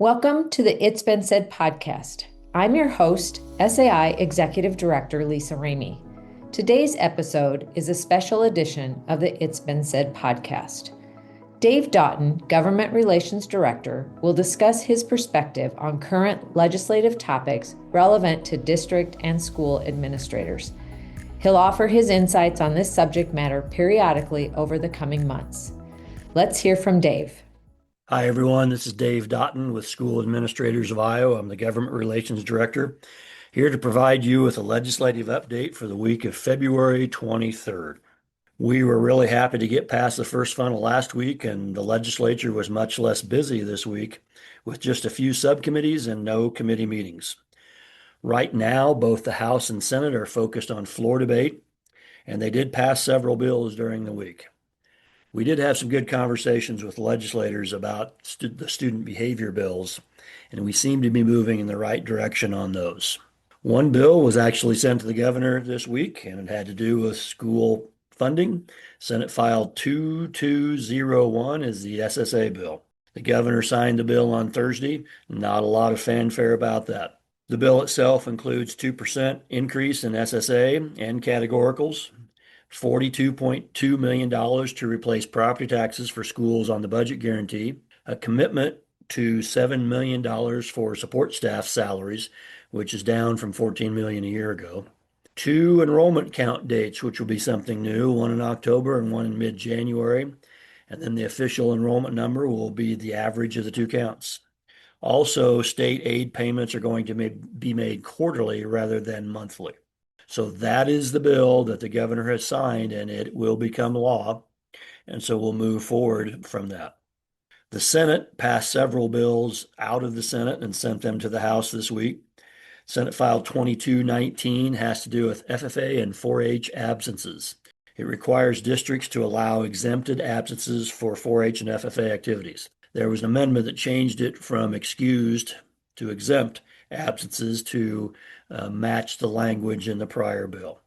Welcome to the It's Been Said podcast. I'm your host, SAI Executive Director Lisa Ramey. Today's episode is a special edition of the It's Been Said podcast. Dave Daughton, Government Relations Director, will discuss his perspective on current legislative topics relevant to district and school administrators. He'll offer his insights on this subject matter periodically over the coming months. Let's hear from Dave. Hi, everyone. This is Dave Daughton with School Administrators of Iowa. I'm the Government Relations Director, here to provide you with a legislative update for the week of February 23rd. We were really happy to get past the first funnel last week, and the legislature was much less busy this week with just a few subcommittees and no committee meetings. Right now, both the House and Senate are focused on floor debate, and they did pass several bills during the week. We did have some good conversations with legislators about the student behavior bills, and we seem to be moving in the right direction on those. One bill was actually sent to the governor this week, and it had to do with school funding. Senate File 2201 is the SSA bill. The governor signed the bill on Thursday. Not a lot of fanfare about that. The bill itself includes 2% increase in SSA and categoricals, $42.2 million to replace property taxes for schools on the budget guarantee, a commitment to $7 million for support staff salaries, which is down from $14 million a year ago. Two enrollment count dates, which will be something new, one in October and one in mid-January. And then the official enrollment number will be the average of the two counts. Also, state aid payments are going to be made quarterly rather than monthly. So that is the bill that the governor has signed, and it will become law. And so we'll move forward from that. The Senate passed several bills out of the Senate and sent them to the House this week. Senate File 2219 has to do with FFA and 4-H absences. It requires districts to allow exempted absences for 4-H and FFA activities. There was an amendment that changed it from excused to exempt absences to match the language in the prior bill.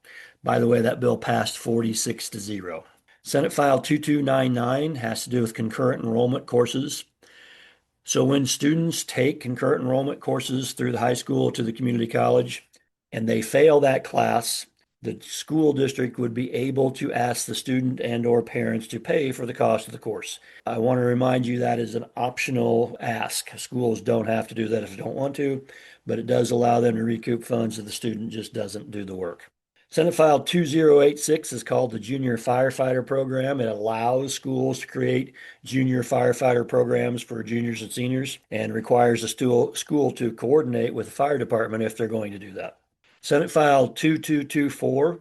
By the way, that bill passed 46-0. Senate File 2299 has to do with concurrent enrollment courses. So when students take concurrent enrollment courses through the high school to the community college and they fail that class, the school district would be able to ask the student and or parents to pay for the cost of the course. I want to remind you that is an optional ask. Schools don't have to do that if they don't want to, but it does allow them to recoup funds if the student just doesn't do the work. Senate File 2086 is called the Junior Firefighter Program. It allows schools to create junior firefighter programs for juniors and seniors and requires the school to coordinate with the fire department if they're going to do that. Senate File 2224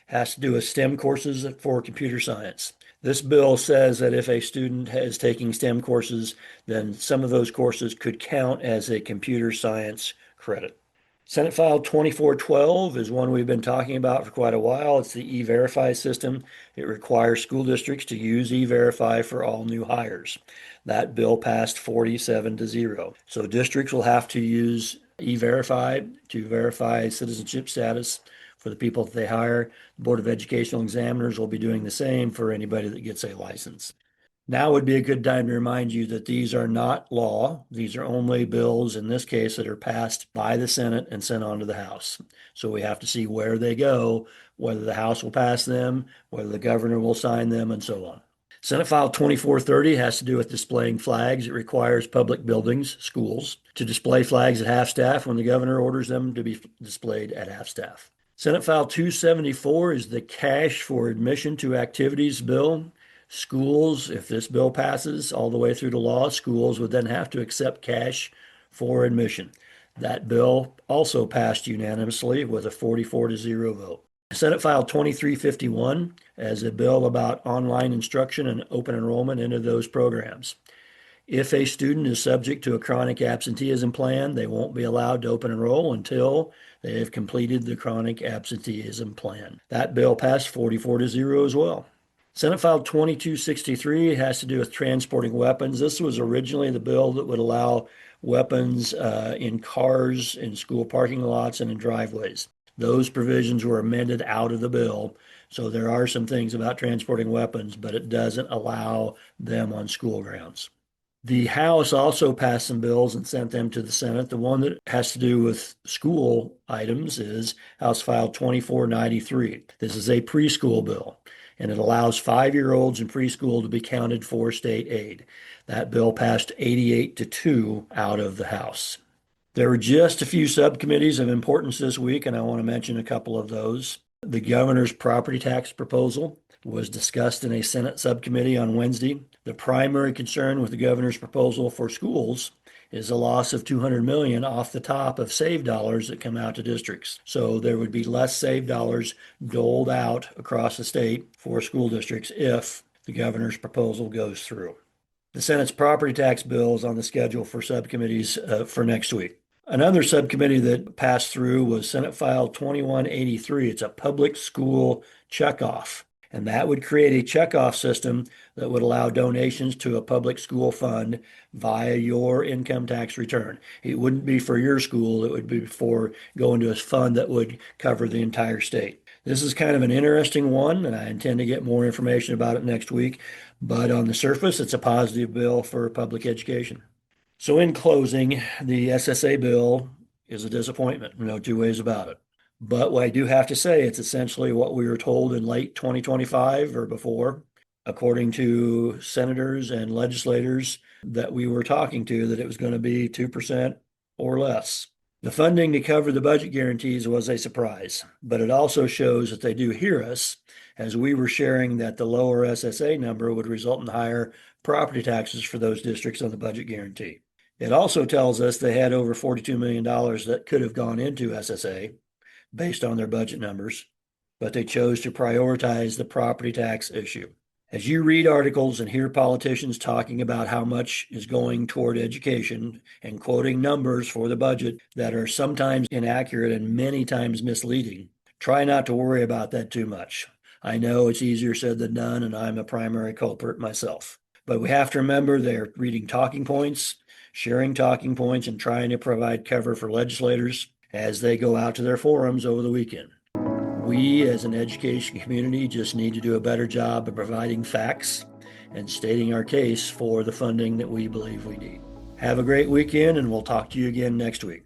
has to do with STEM courses for computer science. This bill says that if a student is taking STEM courses, then some of those courses could count as a computer science credit. Senate File 2412 is one we've been talking about for quite a while. It's the E-Verify system. It requires school districts to use E-Verify for all new hires. That bill passed 47-0. So districts will have to use E-Verify to verify citizenship status for the people that they hire. The Board of Educational Examiners will be doing the same for anybody that gets a license. Now would be a good time to remind you that these are not law. These are only bills, in this case, that are passed by the Senate and sent on to the House. So we have to see where they go, whether the House will pass them, whether the governor will sign them, and so on. Senate File 2430 has to do with displaying flags. It requires public buildings, schools, to display flags at half-staff when the governor orders them to be displayed at half-staff. Senate File 274 is the cash for admission to activities bill. Schools, if this bill passes all the way through to law, schools would then have to accept cash for admission. That bill also passed unanimously with a 44-0 vote. Senate File 2351 as a bill about online instruction and open enrollment into those programs. If a student is subject to a chronic absenteeism plan, they won't be allowed to open enroll until they have completed the chronic absenteeism plan. That bill passed 44-0 as well. Senate File 2263 has to do with transporting weapons. This was originally the bill that would allow weapons in cars, in school parking lots, and in driveways. Those provisions were amended out of the bill. So there are some things about transporting weapons, but it doesn't allow them on school grounds. The House also passed some bills and sent them to the Senate. The one that has to do with school items is House File 2493. This is a preschool bill, and it allows 5-year-olds in preschool to be counted for state aid. That bill passed 88 to 2 out of the House. There were just a few subcommittees of importance this week, and I want to mention a couple of those. The governor's property tax proposal was discussed in a Senate subcommittee on Wednesday. The primary concern with the governor's proposal for schools is a loss of $200 million off the top of save dollars that come out to districts. So there would be less save dollars doled out across the state for school districts if the governor's proposal goes through. The Senate's property tax bill is on the schedule for subcommittees for next week. Another subcommittee that passed through was Senate File 2183. It's a public school checkoff, and that would create a checkoff system that would allow donations to a public school fund via your income tax return. It wouldn't be for your school, it would be for going to a fund that would cover the entire state. This is kind of an interesting one, and I intend to get more information about it next week. But on the surface, it's a positive bill for public education. So in closing, the SSA bill is a disappointment, no two ways about it. But what I do have to say, it's essentially what we were told in late 2025 or before, according to senators and legislators that we were talking to, that it was going to be 2% or less. The funding to cover the budget guarantees was a surprise, but it also shows that they do hear us, as we were sharing that the lower SSA number would result in higher property taxes for those districts on the budget guarantee. It also tells us they had over $42 million that could have gone into SSA based on their budget numbers, but they chose to prioritize the property tax issue. As you read articles and hear politicians talking about how much is going toward education and quoting numbers for the budget that are sometimes inaccurate and many times misleading, try not to worry about that too much. I know it's easier said than done, and I'm a primary culprit myself. But we have to remember they're reading talking points, sharing talking points, and trying to provide cover for legislators as they go out to their forums over the weekend. We as an education community just need to do a better job of providing facts and stating our case for the funding that we believe we need. Have a great weekend, and we'll talk to you again next week.